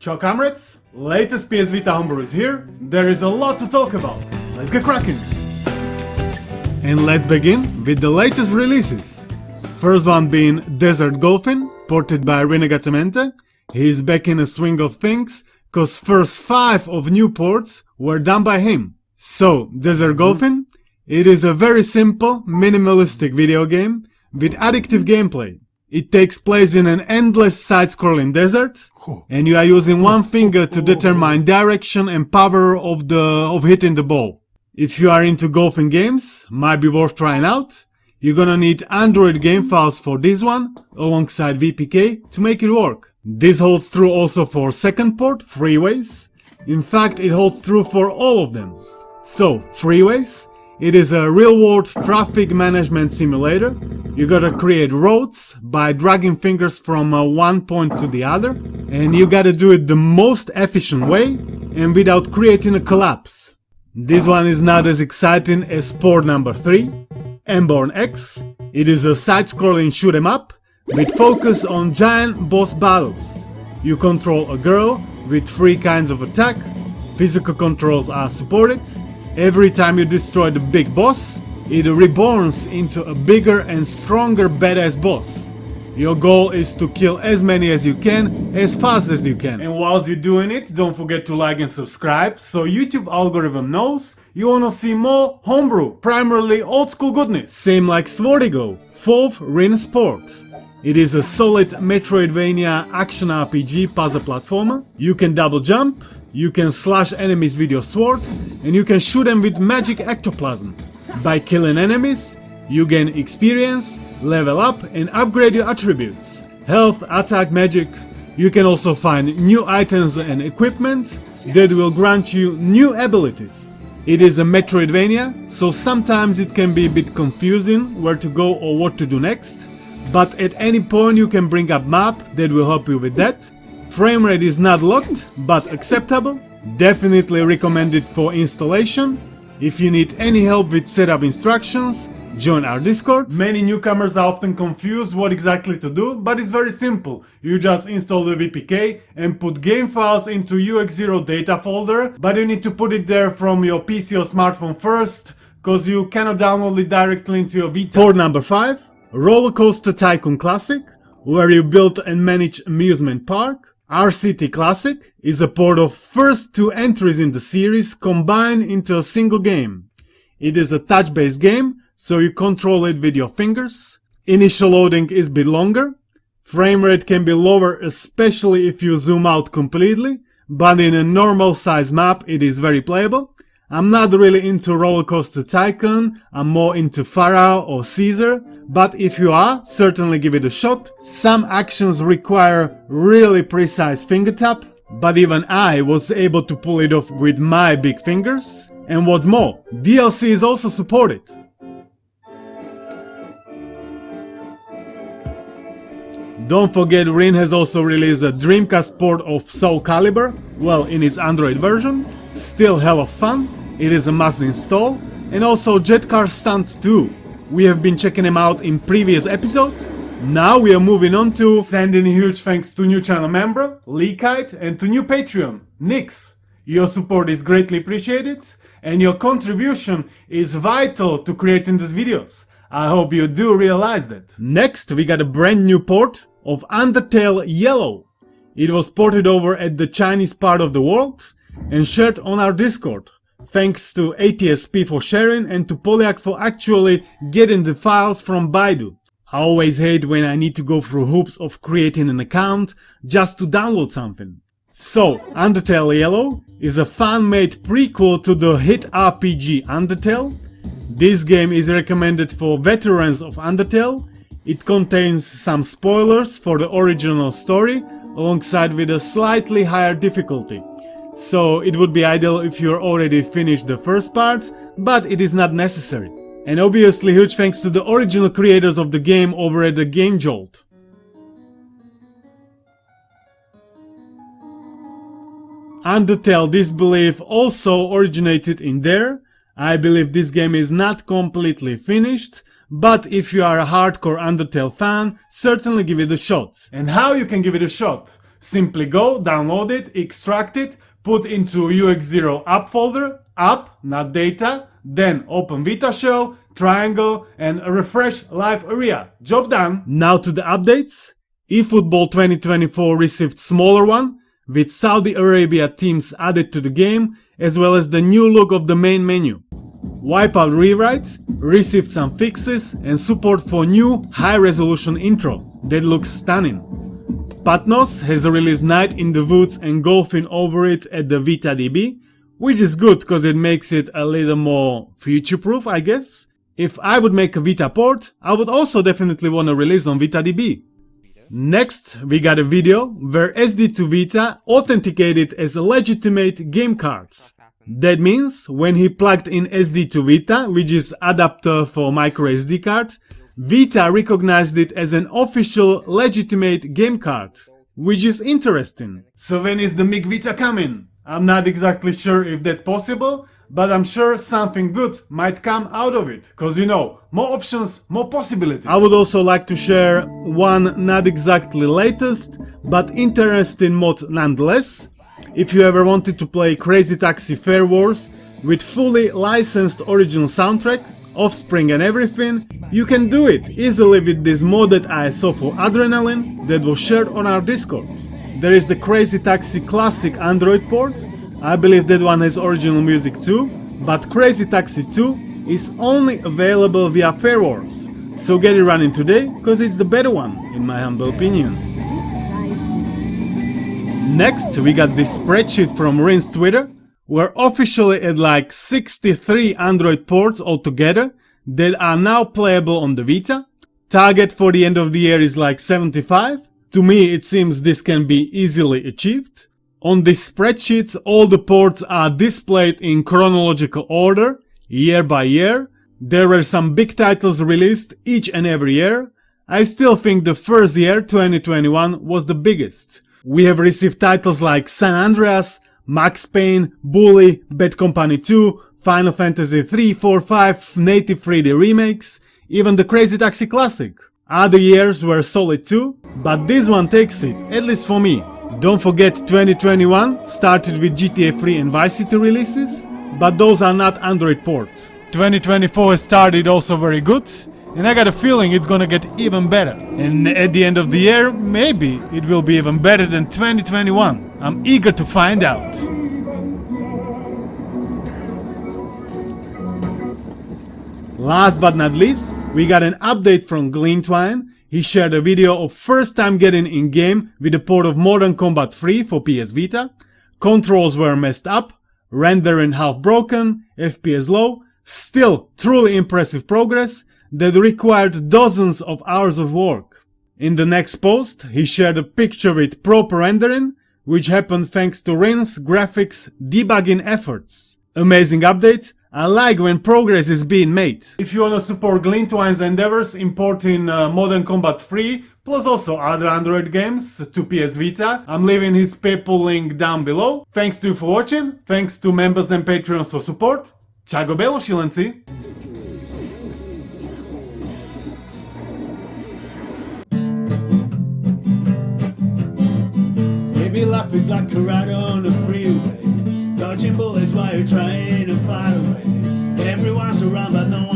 Ciao comrades, latest PS Vita Homebrew is here. There is a lot to talk about. Let's get cracking! And let's begin with the latest releases. First one being Desert Golfin, ported by Rinne. He's back in a swing of things, cause first 5 of new ports were done by him. So, Desert Golfin, it is a very simple, minimalistic video game with addictive gameplay. It takes place in an endless side-scrolling desert, and you are using one finger to determine direction and power of hitting the ball. If you are into golfing games, might be worth trying out. You're gonna need Android game files for this one, alongside VPK, to make it work. This holds true also for second port, Freeways. In fact, it holds true for all of them. So, Freeways, it is a real-world traffic management simulator. You gotta create roads by dragging fingers from one point to the other, and you gotta do it the most efficient way and without creating a collapse. This one is not as exciting as port number 3, EnBornX. It is a side-scrolling shoot-em-up with focus on giant boss battles. You control a girl with 3 kinds of attack. Physical controls are supported. Every time you destroy the big boss, it reborns into a bigger and stronger badass boss. Your goal is to kill as many as you can, as fast as you can. And whilst you're doing it, don't forget to like and subscribe, so YouTube algorithm knows you wanna see more homebrew, primarily old school goodness. Same like Swordigo, 4th Rinnes port. It is a solid Metroidvania action RPG puzzle platformer. You can double jump, you can slash enemies with your sword, and you can shoot them with magic ectoplasm. By killing enemies, you gain experience, level up, and upgrade your attributes. Health, attack, magic. You can also find new items and equipment that will grant you new abilities. It is a Metroidvania, so sometimes it can be a bit confusing where to go or what to do next, but at any point you can bring up map that will help you with that. Framerate is not locked, but acceptable. Definitely recommended for installation. If you need any help with setup instructions, join our Discord. Many newcomers are often confused what exactly to do, but it's very simple. You just install the VPK and put game files into UX0 data folder, but you need to put it there from your PC or smartphone first, cause you cannot download it directly into your Vita. Port number 5, RollerCoaster Tycoon Classic, where you build and manage amusement park. RCT Classic is a port of first 2 entries in the series combined into a single game. It is a touch-based game, so you control it with your fingers. Initial loading is a bit longer. Framerate can be lower, especially if you zoom out completely, but in a normal size map it is very playable. I'm not really into RollerCoaster Tycoon, I'm more into Pharaoh or Caesar, but if you are, certainly give it a shot. Some actions require really precise finger tap, but even I was able to pull it off with my big fingers. And what's more, DLC is also supported. Don't forget, Rinne has also released a Dreamcast port of Soul Calibur, well, in its Android version. Still hell of fun, it is a must install. And also Jet Car Stunts 2. We have been checking them out in previous episode. Now we are moving on to sending a huge thanks to new channel member, Leakayd, and to new Patreon, Nix. Your support is greatly appreciated, and your contribution is vital to creating these videos. I hope you do realize that. Next, we got a brand new port of Undertale Yellow. It was ported over at the Chinese part of the world and shared on our Discord. Thanks to ATSP for sharing and to Polyak for actually getting the files from Baidu. I always hate when I need to go through hoops of creating an account just to download something. So, Undertale Yellow is a fan-made prequel to the hit RPG Undertale. This game is recommended for veterans of Undertale. It contains some spoilers for the original story, alongside with a slightly higher difficulty. So it would be ideal if you're already finished the first part, but it is not necessary. And obviously huge thanks to the original creators of the game over at the Game Jolt. Undertale Disbelief also originated in there. I believe this game is not completely finished, but if you are a hardcore Undertale fan, certainly give it a shot. And how you can give it a shot? Simply go, download it, extract it, put into UX0 app folder, app, not data, then open Vita shell, triangle, and refresh live area. Job done. Now to the updates. eFootball 2024 received smaller one, with Saudi Arabia teams added to the game, as well as the new look of the main menu. Wipeout Rewrite received some fixes and support for new high-resolution intro that looks stunning. Patnos has released Night in the Woods and golfing over it at the Vita DB, which is good because it makes it a little more future-proof, I guess. If I would make a Vita port, I would also definitely want to release on Vita DB. Next, we got a video where SD to Vita authenticated as legitimate game cards. That means when he plugged in SD to Vita, which is adapter for microSD card, Vita recognized it as an official legitimate game card, which is interesting. So when is the MIG Vita coming? I'm not exactly sure if that's possible, but I'm sure something good might come out of it, cause you know, more options, more possibilities. I would also like to share one not exactly latest, but interesting mod nonetheless. If you ever wanted to play Crazy Taxi Fair Wars with fully licensed original soundtrack, Offspring and everything, you can do it easily with this modded ISO for Adrenaline that was shared on our Discord. There is the Crazy Taxi Classic Android port. I believe that one has original music too, but Crazy Taxi 2 is only available via Fair Wars. So get it running today, cause it's the better one, in my humble opinion. Next, we got this spreadsheet from Rinne's Twitter. We're officially at like 63 Android ports altogether that are now playable on the Vita. Target for the end of the year is like 75. To me, it seems this can be easily achieved. On this spreadsheet, all the ports are displayed in chronological order, year by year. There were some big titles released each and every year. I still think the first year, 2021, was the biggest. We have received titles like San Andreas, Max Payne, Bully, Bad Company 2, Final Fantasy 3, 4, 5, native 3D remakes, even the Crazy Taxi Classic. Other years were solid too, but this one takes it, at least for me. Don't forget 2021 started with GTA 3 and Vice City releases, but those are not Android ports. 2024 started also very good, and I got a feeling it's gonna get even better. And at the end of the year, maybe it will be even better than 2021. I'm eager to find out. Last but not least, we got an update from Glintwine. He shared a video of first time getting in game with the port of Modern Combat 3 for PS Vita. Controls were messed up, rendering half broken, FPS low, still truly impressive progress that required dozens of hours of work. In the next post, he shared a picture with proper rendering, which happened thanks to Rinne's graphics debugging efforts. Amazing update. I like when progress is being made. If you wanna support Glintwine's endeavors importing Modern Combat 3, plus also other Android games to PS Vita, I'm leaving his PayPal link down below. Thanks to you for watching, thanks to members and Patreons for support. Čago belo, šilenci! Maybe life is like a ride on the freeway, dodging bullets while you're trying to fly away. Everyone's around but no